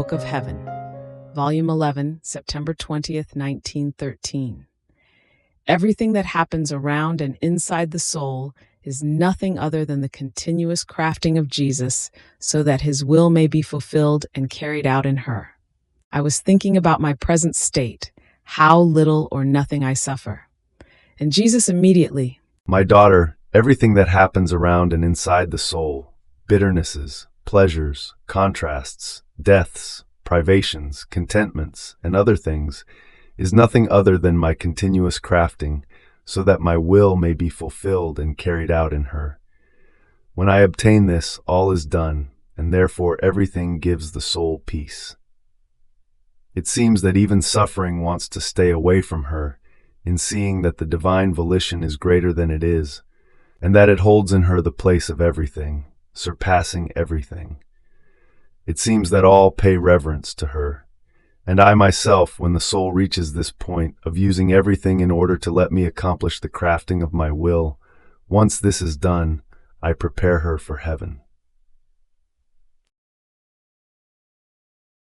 Book of Heaven, Volume 11, September 20th, 1913. Everything that happens around and inside the soul is nothing other than the continuous crafting of Jesus so that his will may be fulfilled and carried out in her. I was thinking about my present state, how little or nothing I suffer. And Jesus immediately, My daughter, everything that happens around and inside the soul, bitternesses, pleasures, contrasts, deaths, privations, contentments, and other things, is nothing other than my continuous crafting, so that my will may be fulfilled and carried out in her. When I obtain this, all is done, and therefore everything gives the soul peace. It seems that even suffering wants to stay away from her, in seeing that the divine volition is greater than it is, and that it holds in her the place of everything, surpassing everything. It seems that all pay reverence to her, and I myself, when the soul reaches this point of using everything in order to let me accomplish the crafting of my will, once this is done, I prepare her for heaven.